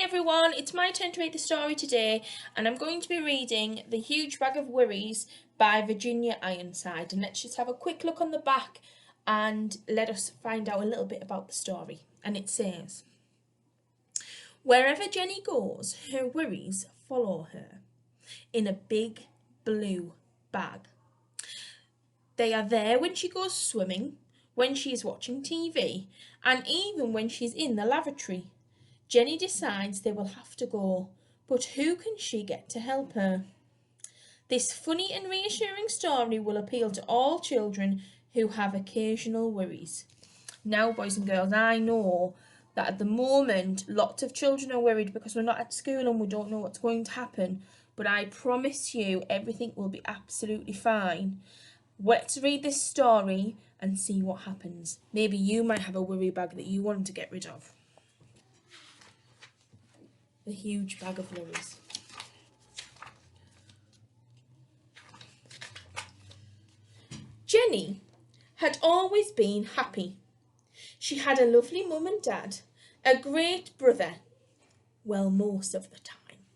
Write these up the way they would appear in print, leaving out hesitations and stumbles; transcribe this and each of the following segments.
everyone, it's my turn to read the story today, and I'm going to be reading The Huge Bag of Worries by Virginia Ironside. And let's just have a quick look on the back and let us find out a little bit about the story. And it says, "Wherever Jenny goes, her worries follow her in a big blue bag. They are there when she goes swimming, when she is watching TV, and even when she's in the lavatory. Jenny decides they will have to go, but who can she get to help her? This funny and reassuring story will appeal to all children who have occasional worries." Now, boys and girls, I know that at the moment lots of children are worried because we're not at school and we don't know what's going to happen, but I promise you everything will be absolutely fine. Let's read this story and see what happens. Maybe you might have a worry bag that you want to get rid of. The Huge Bag of Worries. Jenny had always been happy. She had a lovely mum and dad, a great brother, well, most of the time.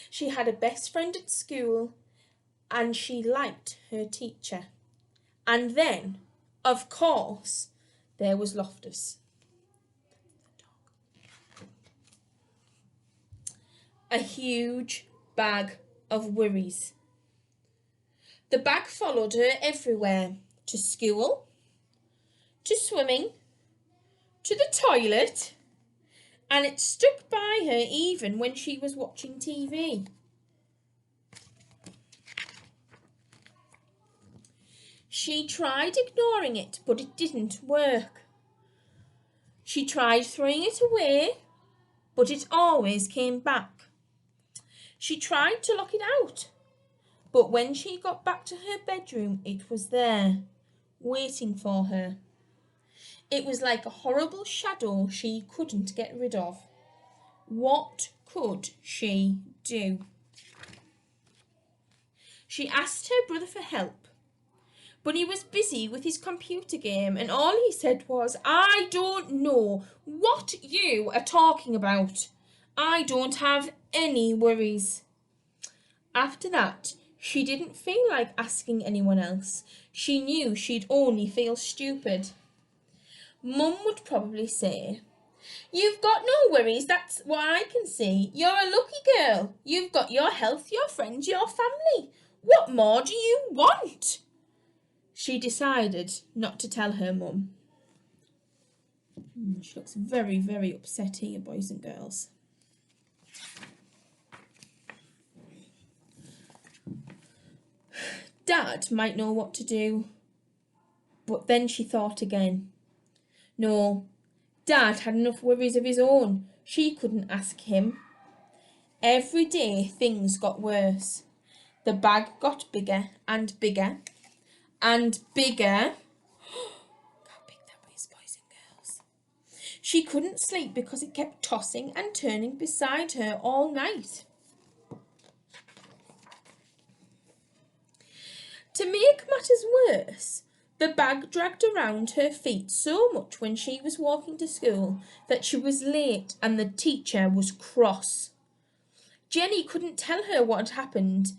She had a best friend at school, and she liked her teacher. And then, of course, there was Loftus. A huge bag of worries. The bag followed her everywhere, to school, to swimming, to the toilet, and it stuck by her even when she was watching TV. She tried ignoring it, but it didn't work. She tried throwing it away, but it always came back. She tried to lock it out, but when she got back to her bedroom, it was there, waiting for her. It was like a horrible shadow she couldn't get rid of. What could she do? She asked her brother for help, but he was busy with his computer game, and all he said was, "I don't know what you are talking about. I don't have any worries." After that, she didn't feel like asking anyone else. She knew she'd only feel stupid. Mum would probably say, "You've got no worries, that's what I can see. You're a lucky girl. You've got your health, your friends, your family. What more do you want?" She decided not to tell her mum. She looks very, very upset here, boys and girls. Dad might know what to do, but then she thought again. No, Dad had enough worries of his own. She couldn't ask him. Every day things got worse. The bag got bigger and bigger and bigger. How big that is, boys and girls. She couldn't sleep because it kept tossing and turning beside her all night. To make matters worse, the bag dragged around her feet so much when she was walking to school that she was late and the teacher was cross. Jenny couldn't tell her what had happened,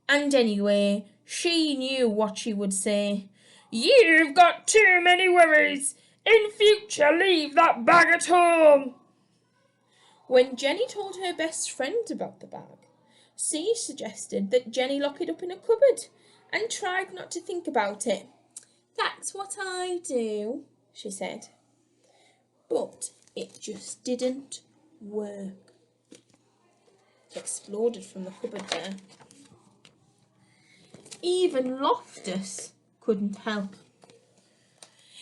and anyway, she knew what she would say. "You've got too many worries. In future, leave that bag at home." When Jenny told her best friend about the bag, she suggested that Jenny lock it up in a cupboard and tried not to think about it. "That's what I do," she said. But it just didn't work. It exploded from the cupboard there. Even Loftus couldn't help.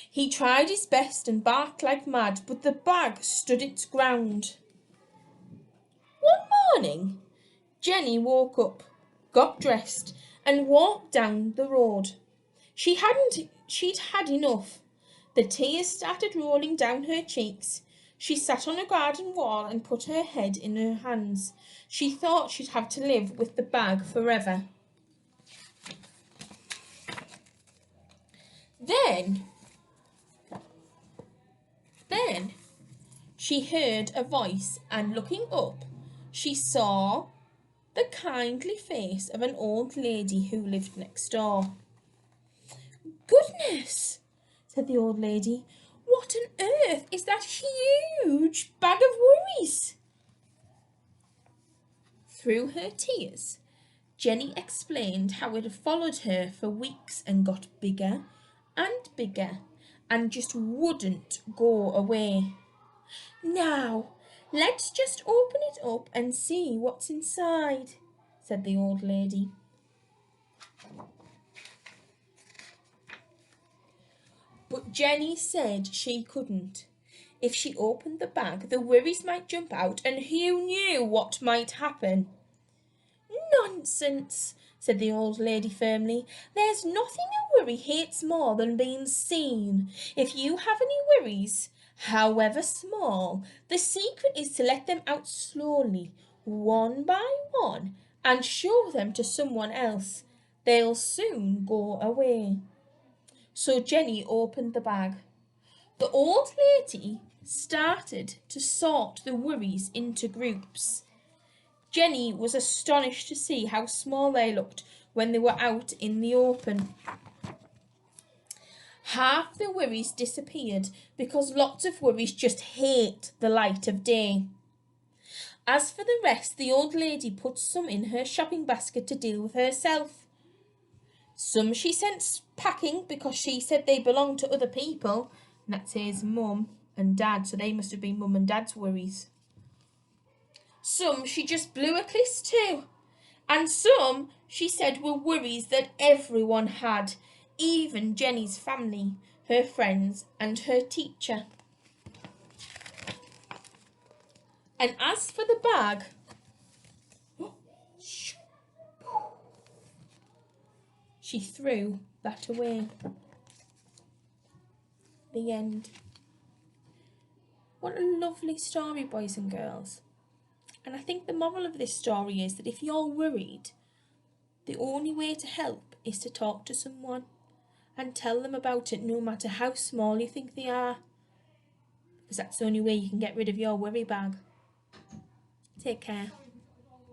He tried his best and barked like mad, but the bag stood its ground. One morning, Jenny woke up, got dressed, and walked down the road. She'd had enough. The tears started rolling down her cheeks. She sat on a garden wall and put her head in her hands. She thought she'd have to live with the bag forever. Then she heard a voice, and looking up, she saw the kindly face of an old lady who lived next door. "Goodness!" said the old lady. "What on earth is that huge bag of worries?" Through her tears, Jenny explained how it had followed her for weeks and got bigger and just wouldn't go away. "Now, let's just open it up and see what's inside," said the old lady. But Jenny said she couldn't. If she opened the bag, the worries might jump out, and who knew what might happen? "Nonsense," said the old lady firmly. "There's nothing a worry hates more than being seen. If you have any worries, however small, the secret is to let them out slowly, one by one, and show them to someone else. They'll soon go away." So Jenny opened the bag. The old lady started to sort the worries into groups. Jenny was astonished to see how small they looked when they were out in the open. Half the worries disappeared because lots of worries just hate the light of day. As for the rest, the old lady put some in her shopping basket to deal with herself. Some she sent packing because she said they belonged to other people, and that says Mum and Dad, so they must have been Mum and Dad's worries. Some she just blew a kiss to, and some she said were worries that everyone had, even Jenny's family, her friends, and her teacher. And as for the bag, she threw that away. The end. What a lovely story, boys and girls. And I think the moral of this story is that if you're worried, the only way to help is to talk to someone and tell them about it, no matter how small you think they are. Because that's the only way you can get rid of your worry bag. Take care.